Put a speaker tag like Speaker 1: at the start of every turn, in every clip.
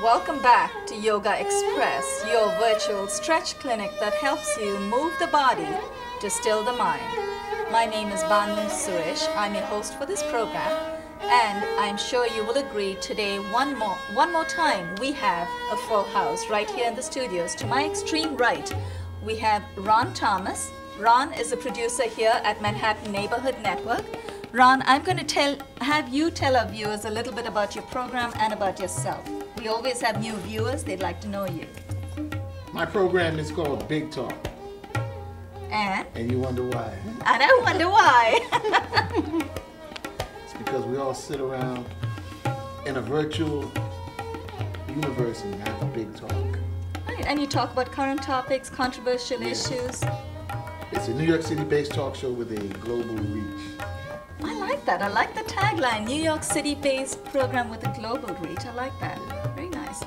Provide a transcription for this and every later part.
Speaker 1: Welcome back to Yogaxpress, your virtual stretch clinic that helps you move the body to still the mind. My name is Banu Suresh. I'm your host for this program, and I'm sure you will agree today one more time we have a full house right here in the studios. To my extreme right, we have Ron Thomas. Ron is a producer here at Manhattan Neighborhood Network. Ron, I'm going to have you tell our viewers a little bit about your program and about yourself. We always have new viewers. They'd like to know you.
Speaker 2: My program is called Big Talk.
Speaker 1: And
Speaker 2: you wonder why.
Speaker 1: And I wonder why.
Speaker 2: It's because we all sit around in a virtual universe and have a big talk.
Speaker 1: Right, and you talk about current topics, controversial issues.
Speaker 2: It's a New York City-based talk show with a global reach.
Speaker 1: I like that. I like the tagline, New York City-based program with a global reach. I like that. Very nice.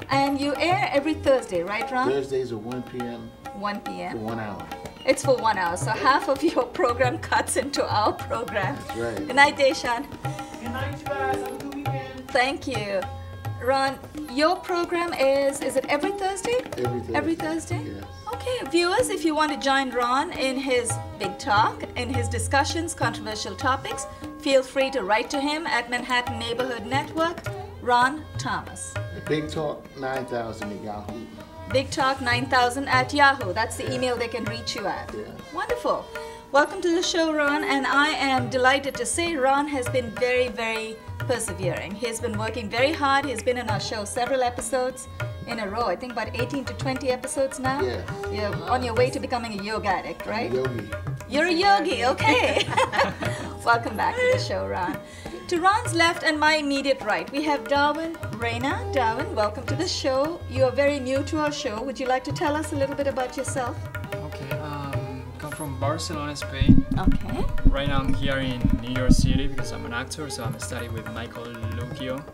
Speaker 1: And you air every Thursday, right, Ron?
Speaker 2: Thursdays at 1 p.m.
Speaker 1: 1 p.m.
Speaker 2: for 1 hour.
Speaker 1: It's for 1 hour, so half of your program cuts into our program.
Speaker 2: That's right.
Speaker 1: Good night, Deshan.
Speaker 3: Good night, you guys. Have a good weekend.
Speaker 1: Thank you. Ron, your program is it every Thursday?
Speaker 2: Every Thursday.
Speaker 1: Every Thursday?
Speaker 2: Yes.
Speaker 1: Okay, viewers, if you want to join Ron in his big talk, in his discussions, controversial topics, feel free to write to him at Manhattan Neighborhood Network, Ron Thomas.
Speaker 2: Big Talk 9000 at Yahoo.
Speaker 1: Big Talk 9000 at Yahoo. That's the email they can reach you at.
Speaker 2: Yeah.
Speaker 1: Wonderful. Welcome to the show, Ron, and I am delighted to say Ron has been very, very persevering. He's been working very hard. He's been in our show several episodes in a row. I think about 18 to 20 episodes now.
Speaker 2: Yeah.
Speaker 1: You're on your way to becoming a yoga addict, right?
Speaker 2: Yogi.
Speaker 1: You're a yogi, okay. Welcome back to the show, Ron. To Ron's left and my immediate right, we have Darwin, Reina. Darwin, welcome to the show. You are very new to our show. Would you like to tell us a little bit about yourself?
Speaker 4: Okay, come from Barcelona, Spain.
Speaker 1: Okay.
Speaker 4: Right now I'm here in New York City because I'm an actor, so I'm studying with Michael Lucchio.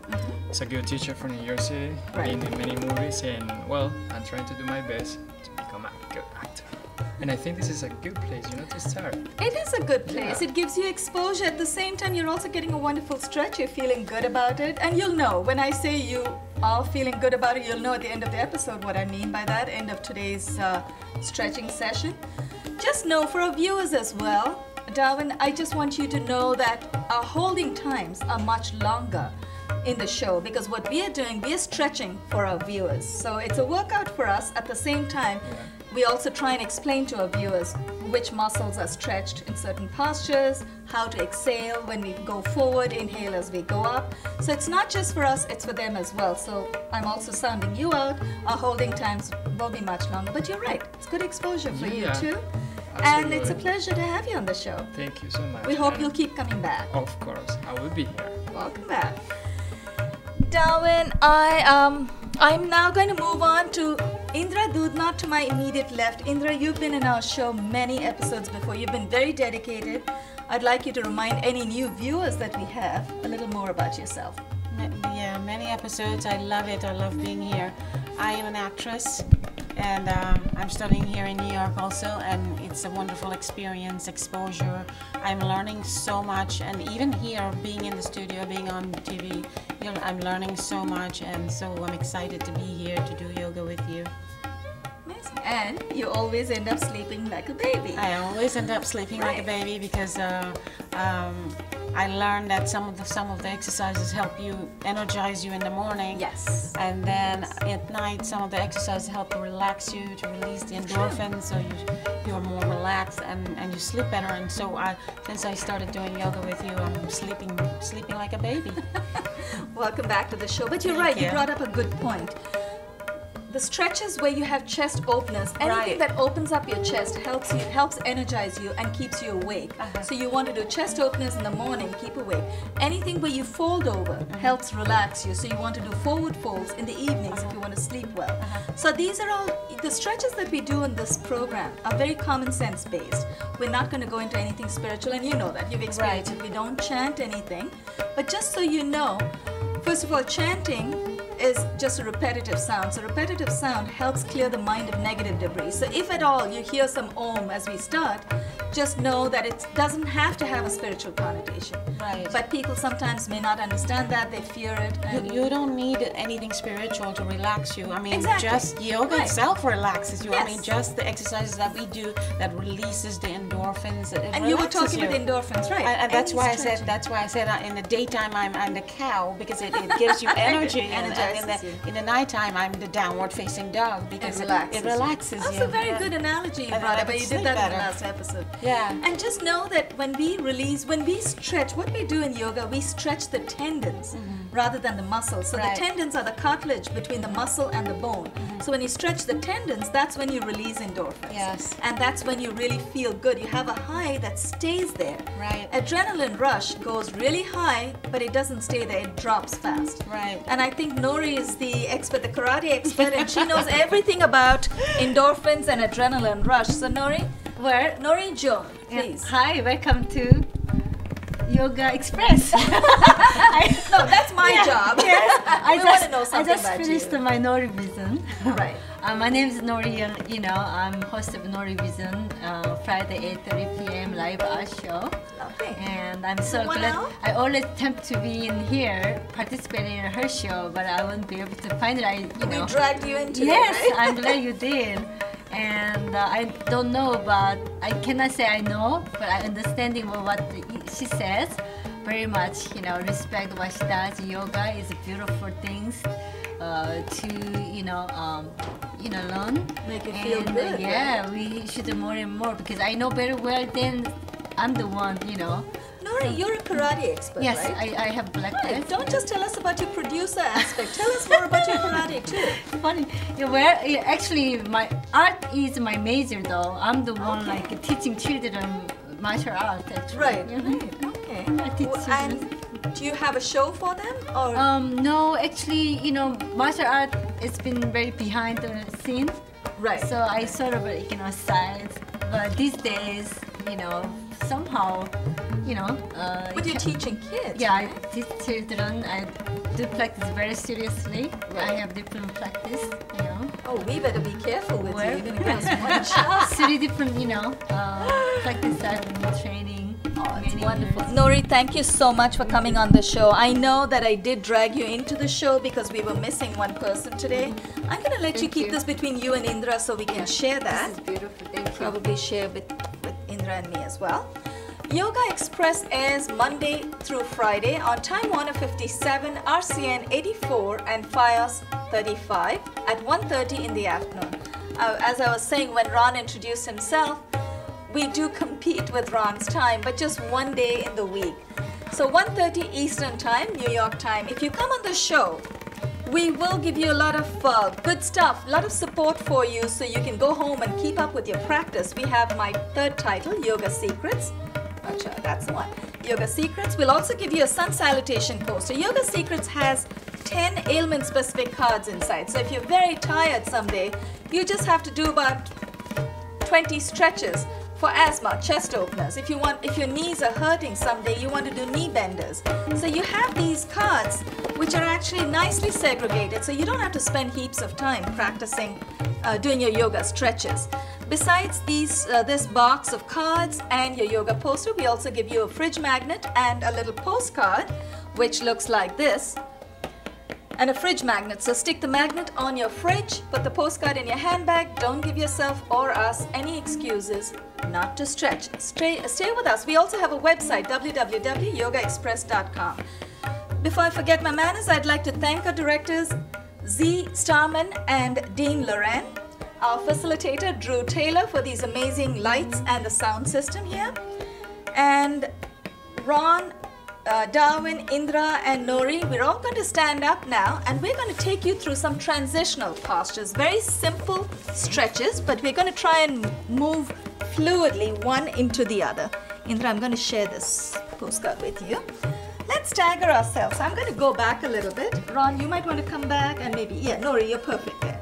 Speaker 4: He's a good teacher from New York City,
Speaker 1: Right.
Speaker 4: been in many movies, and well, I'm trying to do my best to become a good actor. And I think this is a good place, to start.
Speaker 1: It is a good place.
Speaker 4: Yeah.
Speaker 1: It gives you exposure. At the same time, you're also getting a wonderful stretch. You're feeling good about it. And you'll know, when I say you are feeling good about it, you'll know at the end of the episode what I mean by that, end of today's stretching session. Just know, for our viewers as well, Darwin, I just want you to know that our holding times are much longer in the show, because what we are doing, we are stretching for our viewers. So it's a workout for us. At the same time, we also try and explain to our viewers which muscles are stretched in certain postures, how to exhale when we go forward, inhale as we go up. So it's not just for us, it's for them as well. So I'm also sounding you out. Our holding times will be much longer. But you're right, it's good exposure for you too. And it's a pleasure to have you on the show.
Speaker 4: Thank you so much.
Speaker 1: We hope you'll keep coming back.
Speaker 4: Of course, I will be here.
Speaker 1: Welcome back. Darwin, I'm now going to move on to Indra Doodnauth to my immediate left. Indra, you've been in our show many episodes before. You've been very dedicated. I'd like you to remind any new viewers that we have a little more about yourself.
Speaker 3: Yeah, many episodes. I love it. I love being here. I am an actress, and I'm studying here in New York also, and it's a wonderful experience, exposure. I'm learning so much, and even here, being in the studio, being on TV, I'm learning so much, and so I'm excited to be here to do yoga with you.
Speaker 1: Amazing. And you always end up sleeping like a baby.
Speaker 3: I always end up sleeping like a baby because I learned that some of the exercises help you energize you in the morning.
Speaker 1: Yes.
Speaker 3: And then at night, some of the exercises help to relax you, to release the endorphins, so you're more relaxed and you sleep better. And so since I started doing yoga with you, I'm sleeping like a baby.
Speaker 1: Welcome back to the show. But you're right, you brought up a good point. the stretches where you have chest openers, anything that opens up your chest helps energize you and keeps you awake. So you want to do chest openers in the morning, keep awake. Anything where you fold over helps relax you. So you want to do forward folds in the evenings if you want to sleep well. So these are all the stretches that we do in this program are very common sense based. We're not going to go into anything spiritual, and you know that, you've experienced it. We don't chant anything, but just so you know, first of all, chanting is just a repetitive sound. So repetitive sound helps clear the mind of negative debris. So if at all you hear some om as we start, just know that it doesn't have to have a spiritual connotation.
Speaker 3: Right.
Speaker 1: But people sometimes may not understand that, they fear it. And
Speaker 3: You don't need anything spiritual to relax you. I mean,
Speaker 1: Exactly.
Speaker 3: just yoga
Speaker 1: Right.
Speaker 3: itself relaxes you. I
Speaker 1: Yes.
Speaker 3: mean, just the exercises that we do that releases the endorphins. It
Speaker 1: and you were
Speaker 3: relaxes
Speaker 1: talking
Speaker 3: you.
Speaker 1: about endorphins, right?
Speaker 3: And that's
Speaker 1: Any
Speaker 3: why I
Speaker 1: stretching.
Speaker 3: said. That's why I said in the daytime I'm the cow because it gives you energy, and
Speaker 1: Energizes you.
Speaker 3: in the nighttime I'm the downward facing dog because
Speaker 1: It
Speaker 3: it
Speaker 1: relaxes you.
Speaker 3: relaxes you.
Speaker 1: That's a very good analogy you
Speaker 3: And
Speaker 1: brought
Speaker 3: I
Speaker 1: up, but
Speaker 3: could
Speaker 1: you did
Speaker 3: sleep
Speaker 1: that in
Speaker 3: better.
Speaker 1: the last episode.
Speaker 3: Yeah.
Speaker 1: And just know that when we release, when we stretch, what we do in yoga, we stretch the tendons rather than the muscles. So
Speaker 3: Right.
Speaker 1: the tendons are the cartilage between the muscle and the bone. So when you stretch the tendons, that's when you release endorphins.
Speaker 3: Yes.
Speaker 1: And that's when you really feel good. You have a high that stays there.
Speaker 3: Right.
Speaker 1: Adrenaline rush goes really high, but it doesn't stay there. It drops fast.
Speaker 3: Right.
Speaker 1: And I think Nori is the expert, the karate expert, and she knows everything about endorphins and adrenaline rush. So Nori, Nori Jung, please.
Speaker 5: Hi, welcome to Yogaxpress.
Speaker 1: No, that's my job.
Speaker 5: Yes,
Speaker 1: We wanna know
Speaker 5: I
Speaker 1: something
Speaker 5: just
Speaker 1: about
Speaker 5: finished
Speaker 1: you.
Speaker 5: my Nori Vision.
Speaker 1: Right.
Speaker 5: My name is Nori, and I'm host of Nori Vision, Friday 8:30 p.m. live art show.
Speaker 1: Lovely.
Speaker 5: And I'm so
Speaker 1: 1
Speaker 5: glad.
Speaker 1: hour?
Speaker 5: I always attempt to be in here, participating in her show, but I won't be able to find it.
Speaker 1: We dragged you into
Speaker 5: Yes,
Speaker 1: it, right?
Speaker 5: I'm glad you did. And I don't know, but I cannot say I know, but I understanding what she says. Very much, respect what she does. Yoga is a beautiful things to, learn.
Speaker 1: Make you feel
Speaker 5: And,
Speaker 1: good,
Speaker 5: Yeah, we should do more and more because I know very well. Then I'm the one,
Speaker 1: Nori, you're a karate expert,
Speaker 5: Yes,
Speaker 1: right?
Speaker 5: I have black
Speaker 1: Right.
Speaker 5: belt.
Speaker 1: Don't just tell us about your producer aspect. Tell us more about your karate too.
Speaker 5: Funny. Actually, my art is my major though. I'm the one like teaching children martial art. Actually.
Speaker 1: Right.
Speaker 5: Mhm.
Speaker 1: Okay.
Speaker 5: I teach
Speaker 1: And do you have a show for them, or
Speaker 5: No, actually, martial art has been very behind the scene.
Speaker 1: right?
Speaker 5: So I sort of side. But these days, somehow,
Speaker 1: But you're teaching kids.
Speaker 5: Yeah, I
Speaker 1: right?
Speaker 5: teach children. I do practice very seriously.
Speaker 1: Right.
Speaker 5: I have different practice,
Speaker 1: Oh, we better be careful with
Speaker 5: Where?
Speaker 1: you. You're gonna give us one shot.
Speaker 5: 3 different, practice I've been training.
Speaker 1: Oh, it's
Speaker 5: many
Speaker 1: wonderful.
Speaker 5: years.
Speaker 1: Nori, thank you so much for coming on the show. I know that I did drag you into the show because we were missing one person today. I'm going to let you
Speaker 5: Thank
Speaker 1: keep
Speaker 5: you.
Speaker 1: this between you and Indra so we can share that.
Speaker 5: This is beautiful. Thank you.
Speaker 1: Probably share with Indra and me as well. Yoga Express airs Monday through Friday on Time Warner 57, RCN 84 and FiOS 35 at 1:30 in the afternoon. As I was saying when Ron introduced himself, we do compete with Ron's time, but just one day in the week. So 1:30 Eastern Time, New York time. If you come on the show, we will give you a lot of good stuff, a lot of support for you so you can go home and keep up with your practice. We have my third title, Yoga Secrets. Acha, that's the one. Yoga Secrets. We'll also give you a sun salutation poster. Yoga Secrets has 10 ailment-specific cards inside. So if you're very tired someday, you just have to do about 20 stretches for asthma, chest openers. If your knees are hurting someday, you want to do knee benders. So you have these cards which are actually nicely segregated, so you don't have to spend heaps of time practicing doing your yoga stretches. Besides this box of cards and your yoga poster, we also give you a fridge magnet and a little postcard which looks like this. And a fridge magnet, so stick the magnet on your fridge, put the postcard in your handbag. Don't give yourself or us any excuses not to stretch. Stay with us. We also have a website, www.yogaexpress.com. Before I forget my manners, I'd like to thank our directors Z. Starman and Dean Loren, our facilitator Drew Taylor for these amazing lights and the sound system here, and Ron Darwin, Indra, and Nori, we're all going to stand up now and we're going to take you through some transitional postures. Very simple stretches, but we're going to try and move fluidly one into the other. Indra, I'm going to share this postcard with you. Let's stagger ourselves. I'm going to go back a little bit. Ron, you might want to come back and maybe, yeah, Nori, you're perfect there.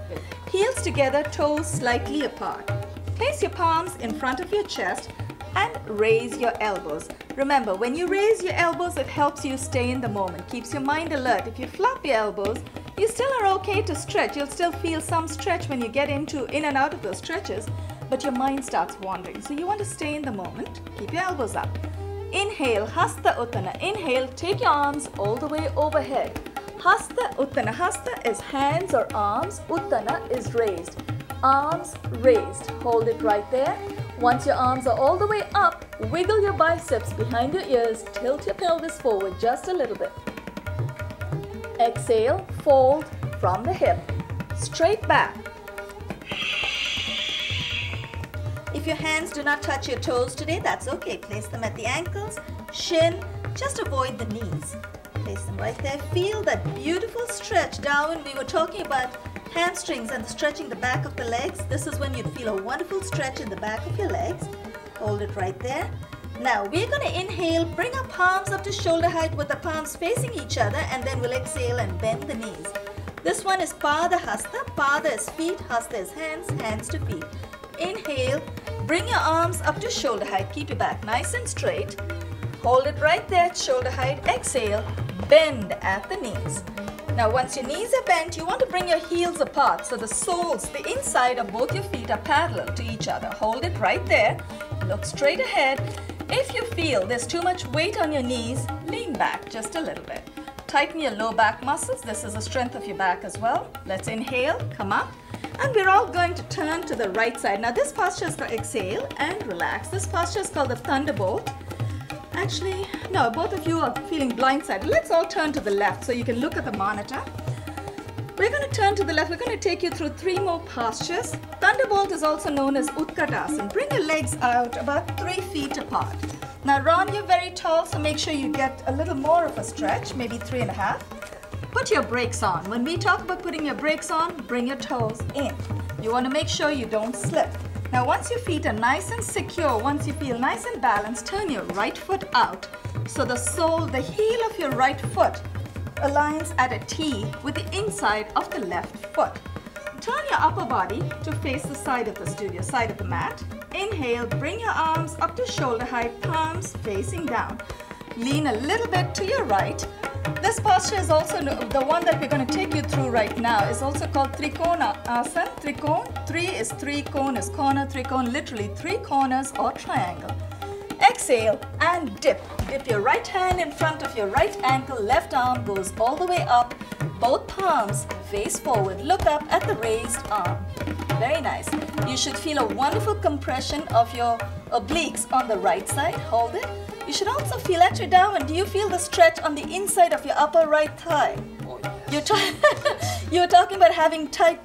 Speaker 1: Heels together, toes slightly apart. Place your palms in front of your chest and raise your elbows. Remember, when you raise your elbows, it helps you stay in the moment, keeps your mind alert. If you flop your elbows, you still are okay to stretch. You'll still feel some stretch when you get in and out of those stretches, but your mind starts wandering. So you want to stay in the moment. Keep your elbows up. Inhale, Hasta Uttana. Inhale, take your arms all the way overhead. Hasta Uttana. Hasta is hands or arms. Uttana is raised. Arms raised. Hold it right there. Once your arms are all the way up, wiggle your biceps behind your ears. Tilt your pelvis forward just a little bit. Exhale, fold from the hip. Straight back. If your hands do not touch your toes today, that's okay. Place them at the ankles, shin, just avoid the knees. Place them right there. Feel that beautiful stretch. Darwin, we were talking about hamstrings and stretching the back of the legs. This is when you'd feel a wonderful stretch in the back of your legs. Hold it right there. Now we're going to inhale, bring our palms up to shoulder height with the palms facing each other, and then we'll exhale and bend the knees. This one is Pada Hasta. Pada is feet, Hasta is hands, hands to feet. Inhale, bring your arms up to shoulder height. Keep your back nice and straight. Hold it right there at shoulder height. Exhale, bend at the knees. Now once your knees are bent, you want to bring your heels apart so the soles, the inside of both your feet are parallel to each other. Hold it right there. Look straight ahead. If you feel there's too much weight on your knees, lean back just a little bit. Tighten your low back muscles. This is the strength of your back as well. Let's inhale, come up. And we're all going to turn to the right side. Now this posture is called exhale and relax. This posture is called the thunderbolt. Actually, no, both of you are feeling blindsided. Let's all turn to the left so you can look at the monitor. We're going to turn to the left. We're going to take you through 3 more postures. Thunderbolt is also known as Utkatasana. Bring your legs out about 3 feet apart. Now Ron, you're very tall, so make sure you get a little more of a stretch, maybe 3.5. Put your brakes on. When we talk about putting your brakes on, bring your toes in. You want to make sure you don't slip. Now once your feet are nice and secure, once you feel nice and balanced, turn your right foot out. So the sole, the heel of your right foot aligns at a T with the inside of the left foot. Turn your upper body to face the side of the studio, side of the mat. Inhale, bring your arms up to shoulder height, palms facing down. Lean a little bit to your right. This posture is also the one that we're going to take you through right now. Is also called Trikona Asana. Trikona, 3 is 3, cone is corner, Trikona literally 3 corners or triangle. Exhale and dip. Dip your right hand in front of your right ankle, left arm goes all the way up. Both palms face forward. Look up at the raised arm. Very nice. You should feel a wonderful compression of your obliques on the right side. Hold it. You should also feel, actually Darwin, do you feel the stretch on the inside of your upper right thigh?
Speaker 2: Oh, yes.
Speaker 1: You're talking about having tight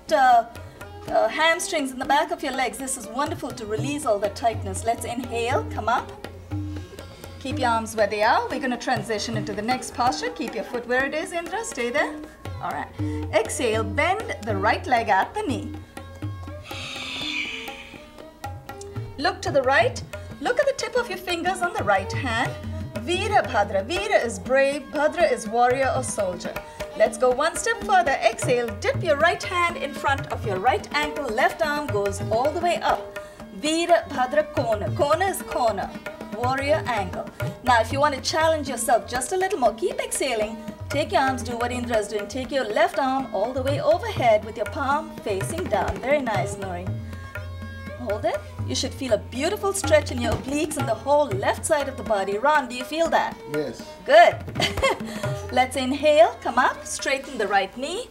Speaker 1: hamstrings in the back of your legs. This is wonderful to release all the tightness. Let's inhale, come up. Keep your arms where they are. We're going to transition into the next posture. Keep your foot where it is, Indra. Stay there. All right. Exhale, bend the right leg at the knee. Look to the right. Look at the tip of your fingers on the right hand. Veera Bhadra. Veera is brave, Bhadra is warrior or soldier. Let's go one step further. Exhale, dip your right hand in front of your right ankle, left arm goes all the way up. Veera Bhadra Kona. Kona is corner, warrior angle. Now if you want to challenge yourself just a little more, keep exhaling. Take your arms, do what Indra is doing. Take your left arm all the way overhead with your palm facing down. Very nice, Nori. Hold it. You should feel a beautiful stretch in your obliques and the whole left side of the body. Ron, do you feel that?
Speaker 2: Yes.
Speaker 1: Good. Let's inhale, come up, straighten the right knee,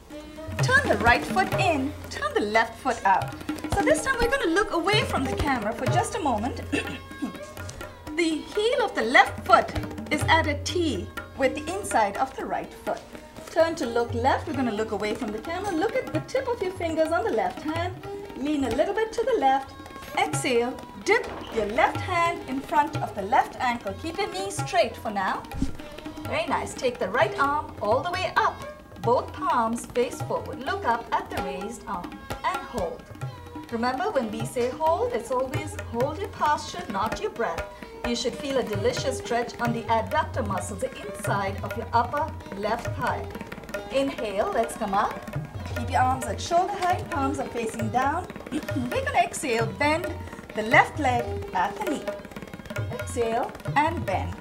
Speaker 1: turn the right foot in, turn the left foot out. So this time we're going to look away from the camera for just a moment. The heel of the left foot is at a T with the inside of the right foot. Turn to look left. We're going to look away from the camera. Look at the tip of your fingers on the left hand. Lean a little bit to the left. Exhale, dip your left hand in front of the left ankle. Keep your knees straight for now. Very nice. Take the right arm all the way up. Both palms face forward. Look up at the raised arm and hold. Remember, when we say hold, it's always hold your posture, not your breath. You should feel a delicious stretch on the adductor muscles, the inside of your upper left thigh. Inhale, let's come up. Keep your arms at shoulder height, palms are facing down. We're going to exhale, bend the left leg at the knee. Exhale and bend.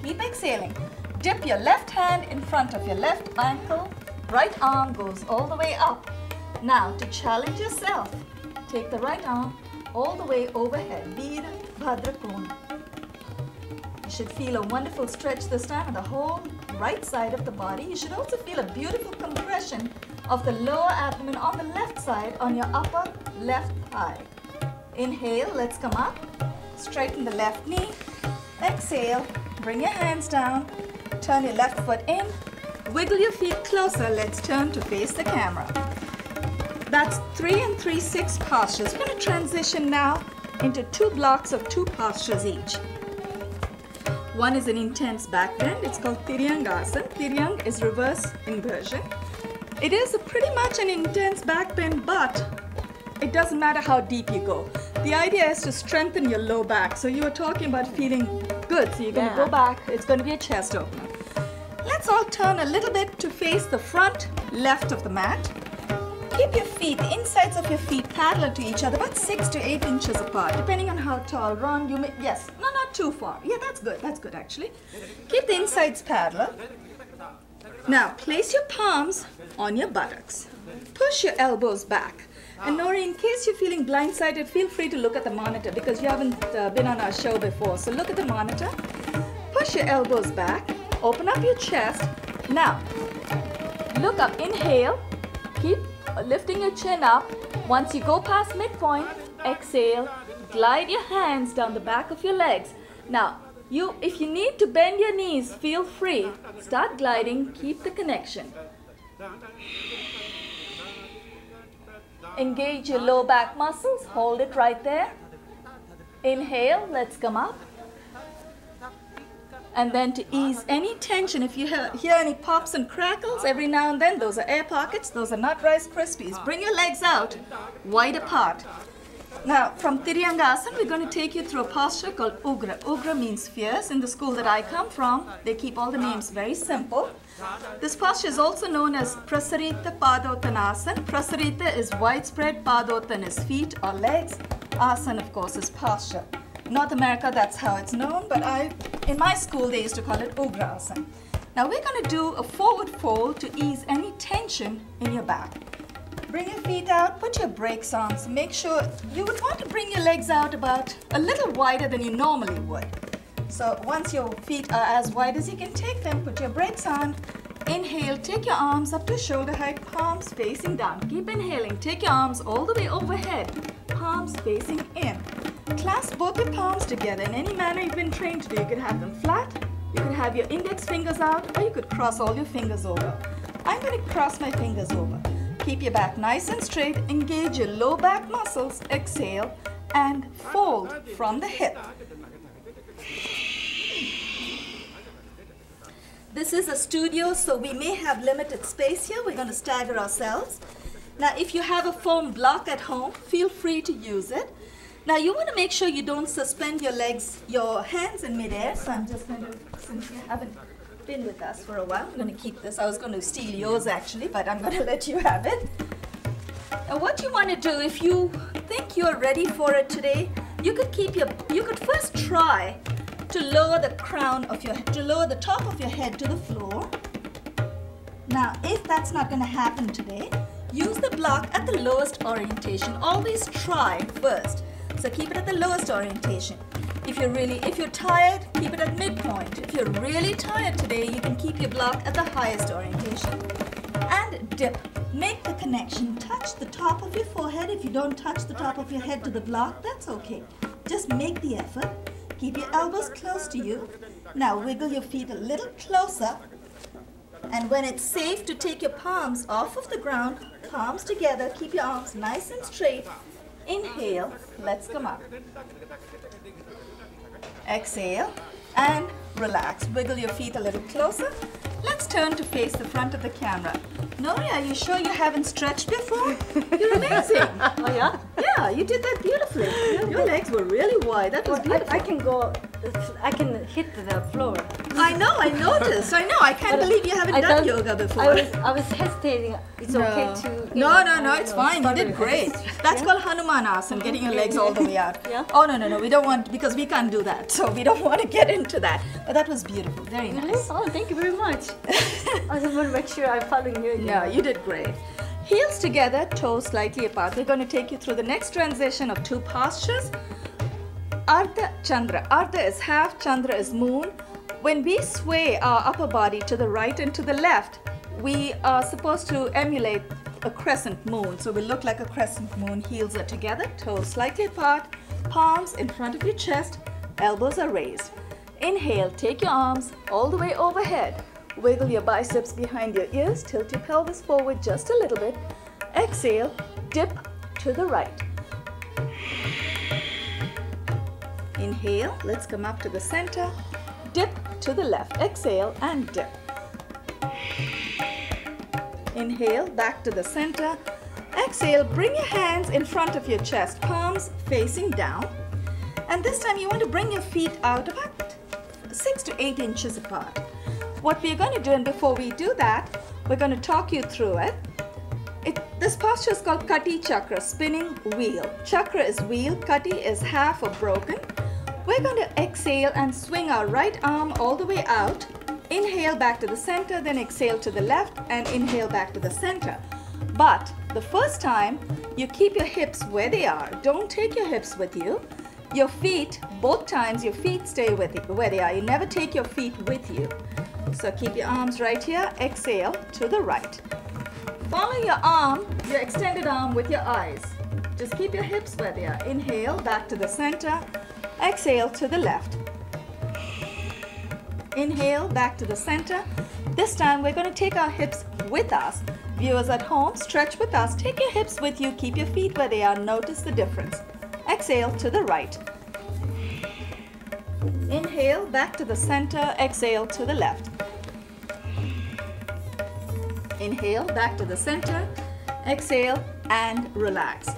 Speaker 1: Keep exhaling. Dip your left hand in front of your left ankle. Right arm goes all the way up. Now, to challenge yourself, take the right arm all the way overhead. Veer Bhadra Kona. You should feel a wonderful stretch this time on the whole right side of the body. You should also feel a beautiful compression of the lower abdomen on the left side on your upper left thigh. Inhale, let's come up. Straighten the left knee. Exhale, bring your hands down. Turn your left foot in. Wiggle your feet closer. Let's turn to face the camera. That's 3 and 3, 6 postures. We're going to transition now into 2 blocks of 2 postures each. One is an intense back bend. It's called Tiryangasana. Tiryang is reverse inversion. It is pretty much an intense back bend, but it doesn't matter how deep you go. The idea is to strengthen your low back. So you were talking about feeling good. So you're going to go back. It's going to be a chest opener. Let's all turn a little bit to face the front left of the mat. Keep your feet, the insides of your feet parallel to each other, about 6 to 8 inches apart, depending on how tall. Ron, you may, yes, no, not too far. Yeah, that's good actually. Keep the insides parallel. Now, place your palms on your buttocks. Push your elbows back. And Nori, in case you're feeling blindsided, feel free to look at the monitor because you haven't been on our show before. So look at the monitor. Push your elbows back. Open up your chest. Now, look up. Inhale. Keep lifting your chin up. Once you go past midpoint, exhale. Glide your hands down the back of your legs. Now, if you need to bend your knees, feel free. Start gliding. Keep the connection. Engage your low back muscles. Hold it right there. Inhale. Let's come up. And then to ease any tension, if you hear any pops and crackles every now and then, those are air pockets, those are not Rice Krispies. Bring your legs out, wide apart. Now, from Tiryangasana, we're going to take you through a posture called Ugra. Ugra means fierce. In the school that I come from, they keep all the names very simple. This posture is also known as Prasarita Padottanasana. Prasarita is widespread, Padottan is feet or legs. Asana, of course, is posture. North America, that's how it's known, but in my school, they used to call it Ugrasana. Now we're going to do a forward fold to ease any tension in your back. Bring your feet out, put your brakes on. So make sure you would want to bring your legs out about a little wider than you normally would. So once your feet are as wide as you can take them, put your brakes on. Inhale, take your arms up to shoulder height, palms facing down. Keep inhaling, take your arms all the way overhead, palms facing in. Clasp both your palms together in any manner you've been trained to do. You could have them flat, you could have your index fingers out, or you could cross all your fingers over. I'm going to cross my fingers over. Keep your back nice and straight. Engage your low back muscles. Exhale and fold from the hip. This is a studio, so we may have limited space here. We're going to stagger ourselves. Now, if you have a foam block at home, feel free to use it. Now, you want to make sure you don't suspend your legs, your hands in midair. So I'm just going to, since you haven't been with us for a while, I'm going to keep this. I was going to steal yours actually, but I'm going to let you have it. Now, what you want to do, if you think you're ready for it today, you could first try to lower the crown of your head, to lower the top of your head to the floor. Now, if that's not going to happen today, use the block at the lowest orientation. Always try first. So keep it at the lowest orientation. If you're tired, keep it at midpoint. If you're really tired today, you can keep your block at the highest orientation. And dip. Make the connection. Touch the top of your forehead. If you don't touch the top of your head to the block, that's okay. Just make the effort. Keep your elbows close to you. Now wiggle your feet a little closer. And when it's safe to take your palms off of the ground, palms together, keep your arms nice and straight. Inhale, let's come up. Exhale, and relax. Wiggle your feet a little closer. Let's turn to face the front of the camera. Nori, are you sure you haven't stretched before? You're amazing.
Speaker 5: Oh yeah?
Speaker 1: Yeah, you did that beautifully. Your legs were really wide. That was beautiful.
Speaker 5: I can hit the floor.
Speaker 1: I know, I noticed. I know. I can't believe you haven't done yoga before.
Speaker 5: I was hesitating. It's okay to.
Speaker 1: No, it's fine. You did great. That's called Hanumanasana, getting your legs all the way out.
Speaker 5: Yeah?
Speaker 1: Oh, no. We don't want, because we can't do that. So we don't want to get into that. But that was beautiful. Very nice.
Speaker 5: Oh, thank you very much. I just want to make sure I'm following you.
Speaker 1: Yeah, you did great. Heels together, toes slightly apart. We're going to take you through the next transition of two postures. Ardha Chandra. Ardha is half, Chandra is moon. When we sway our upper body to the right and to the left, we are supposed to emulate a crescent moon. So we look like a crescent moon. Heels are together, toes slightly apart, palms in front of your chest, elbows are raised. Inhale, take your arms all the way overhead. Wiggle your biceps behind your ears, tilt your pelvis forward just a little bit. Exhale, dip to the right. Inhale, let's come up to the center. Dip to the left. Exhale and dip. Inhale, back to the center. Exhale, bring your hands in front of your chest, palms facing down. And this time you want to bring your feet out about 6 to 8 inches apart. What we're going to do, and before we do that, we're going to talk you through it. This posture is called Kati Chakra, spinning wheel. Chakra is wheel, Kati is half or broken. We're going to exhale and swing our right arm all the way out. Inhale back to the center, then exhale to the left and inhale back to the center. But the first time, you keep your hips where they are. Don't take your hips with you. Your feet, both times, your feet stay where they are. You never take your feet with you. So keep your arms right here. Exhale to the right. Follow your arm, your extended arm with your eyes. Just keep your hips where they are. Inhale, back to the center. Exhale to the left. Inhale, back to the center. This time we're going to take our hips with us. Viewers at home, stretch with us. Take your hips with you. Keep your feet where they are. Notice the difference. Exhale to the right. Inhale, back to the center. Exhale to the left. Inhale, back to the center. Exhale and relax.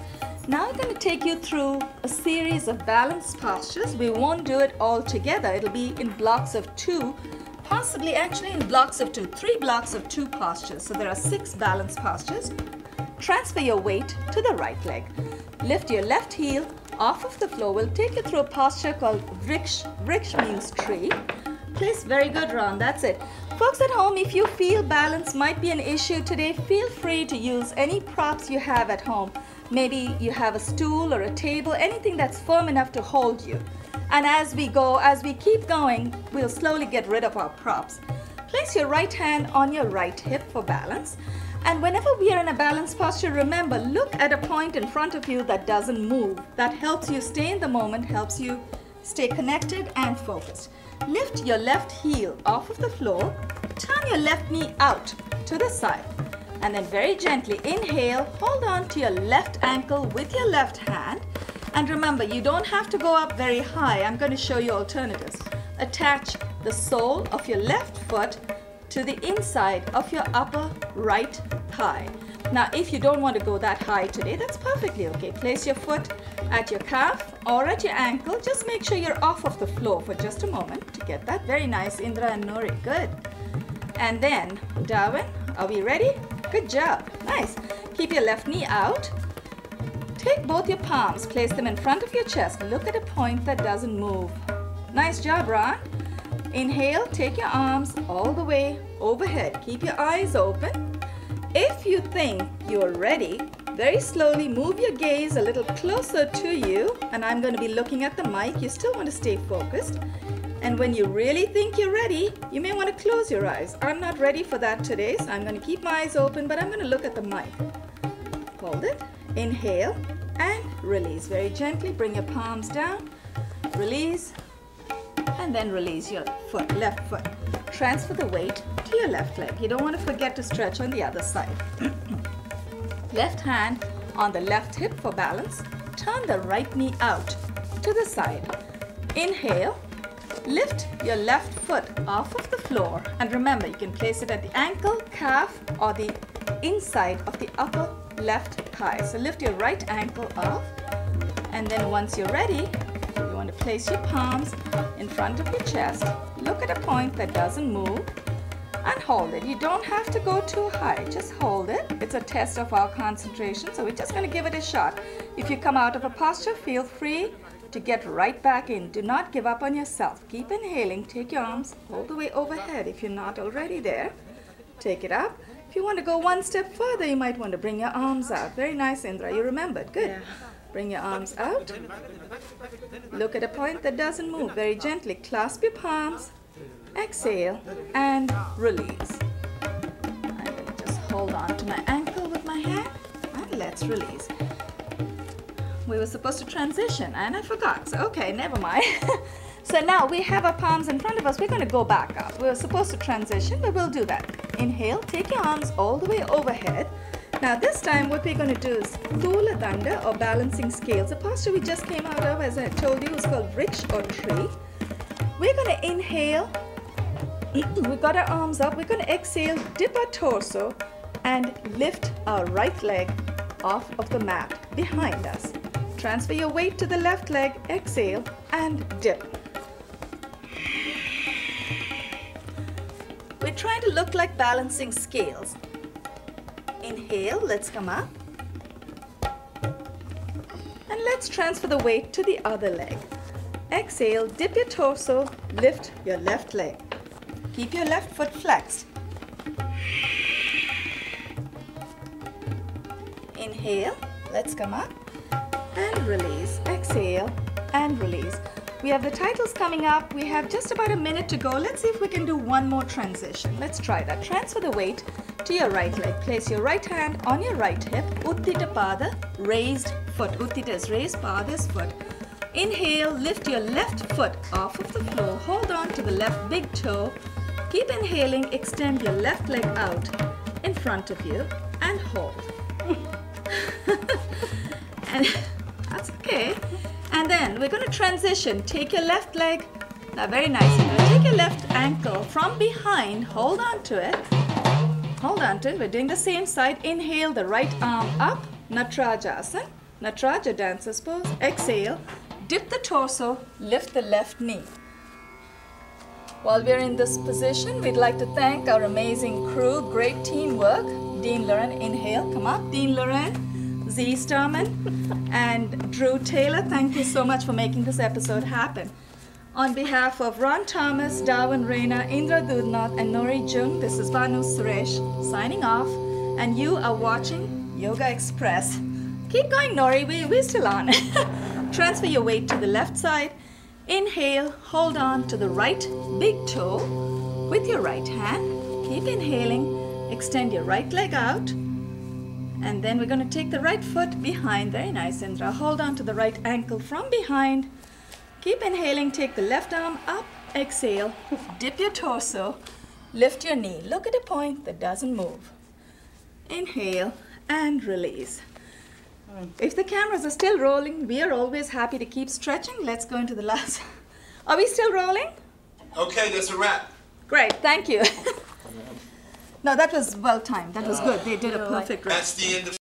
Speaker 1: Now I'm going to take you through a series of balance postures. We won't do it all together. It'll be in blocks of 2, possibly actually in blocks of 2, 3 blocks of 2 postures. So there are 6 balance postures. Transfer your weight to the right leg. Lift your left heel off of the floor. We'll take you through a posture called Vriksha. Vriksha means tree. Place very good, Ron. That's it. Folks at home, if you feel balance might be an issue today, feel free to use any props you have at home. Maybe you have a stool or a table, anything that's firm enough to hold you. And as we keep going, we'll slowly get rid of our props. Place your right hand on your right hip for balance. And whenever we are in a balanced posture, remember, look at a point in front of you that doesn't move. That helps you stay in the moment, helps you stay connected and focused. Lift your left heel off of the floor. Turn your left knee out to the side. And then very gently inhale, hold on to your left ankle with your left hand. And remember, you don't have to go up very high. I'm going to show you alternatives. Attach the sole of your left foot to the inside of your upper right thigh. Now, if you don't want to go that high today, that's perfectly okay. Place your foot at your calf or at your ankle. Just make sure you're off of the floor for just a moment to get that. Very nice, Indra and Nori. Good. And then, Darwin, are we ready? Good job. Nice. Keep your left knee out. Take both your palms, place them in front of your chest. Look at a point that doesn't move. Nice job, Ron. Inhale, take your arms all the way overhead. Keep your eyes open. If you think you're ready, very slowly move your gaze a little closer to you. And I'm going to be looking at the mic. You still want to stay focused. And when you really think you're ready, you may want to close your eyes. I'm not ready for that today, so I'm going to keep my eyes open, but I'm going to look at the mic. Hold it. Inhale and release. Very gently, bring your palms down. Release. And then release your foot, left foot. Transfer the weight to your left leg. You don't want to forget to stretch on the other side. Left hand on the left hip for balance. Turn the right knee out to the side. Inhale. lift your left foot off of the floor. And remember, you can place it at the ankle, calf, or the inside of the upper left thigh. So lift your right ankle off. And then once you're ready, you want to place your palms in front of your chest. Look at a point that doesn't move and hold it. You don't have to go too high, just hold it. It's a test of our concentration, so we're just going to give it a shot. If you come out of a posture, feel free to get right back in. Do not give up on yourself. Keep inhaling. Take your arms all the way overhead if you're not already there. Take it up. If you want to go one step further, you might want to bring your arms out. Very nice, Indra. You remembered. Good.
Speaker 3: Yeah.
Speaker 1: Bring your arms out. Look at a point that doesn't move. Very gently clasp your palms. Exhale and release. I'm going to just hold on to my ankle with my hand and let's release. We were supposed to transition and I forgot. So okay, never mind. So now we have our palms in front of us. We're going to go back up. We were supposed to transition, but we'll do that. Inhale, take your arms all the way overhead. Now this time what we're going to do is Thula Danda or balancing scales. The posture we just came out of, as I told you, is called Wrich or Tree. We're going to inhale. We got our arms up. We're going to exhale, dip our torso and lift our right leg off of the mat behind us. Transfer your weight to the left leg, exhale and dip. We're trying to look like balancing scales. Inhale, let's come up. And let's transfer the weight to the other leg. Exhale, dip your torso, lift your left leg. Keep your left foot flexed. Inhale, let's come up and release. Exhale and release. We have the titles coming up. We have just about a minute to go. Let's see if we can do one more transition. Let's try that. Transfer the weight to your right leg. Place your right hand on your right hip. Uttita Pada, raised foot. Uttita is raised, Pada is foot. Inhale, lift your left foot off of the floor. Hold on to the left big toe. Keep inhaling, extend your left leg out in front of you and hold. And that's okay. And then we're going to transition. Take your left leg. Now very nice. Take your left ankle from behind. Hold on to it. Hold on to it. We're doing the same side. Inhale the right arm up. Natrajasana. Natraja dancer's pose. Exhale. Dip the torso. Lift the left knee. While we're in this position, we'd like to thank our amazing crew. Great teamwork. Dean Loren, inhale, come up. Dean Loren, Z Starman, and Drew Taylor. Thank you so much for making this episode happen. On behalf of Ron Thomas, Darwin, Reina, Indra, Doodnauth, and Nori, Jung, this is Banu Suresh signing off. And you are watching Yogaxpress. Keep going, Nori. We're still on. Transfer your weight to the left side. Inhale, hold on to the right big toe with your right hand. Keep inhaling, extend your right leg out. And then we're going to take the right foot behind. Very nice, Indra. Hold on to the right ankle from behind. Keep inhaling, take the left arm up. Exhale, dip your torso, lift your knee. Look at a point that doesn't move. Inhale and release. If the cameras are still rolling, we are always happy to keep stretching. Let's go into the last. Are we still rolling?
Speaker 2: Okay, that's a wrap.
Speaker 1: Great, thank you. No, that was well timed. That was good. They did a perfect rest.
Speaker 2: That's the end of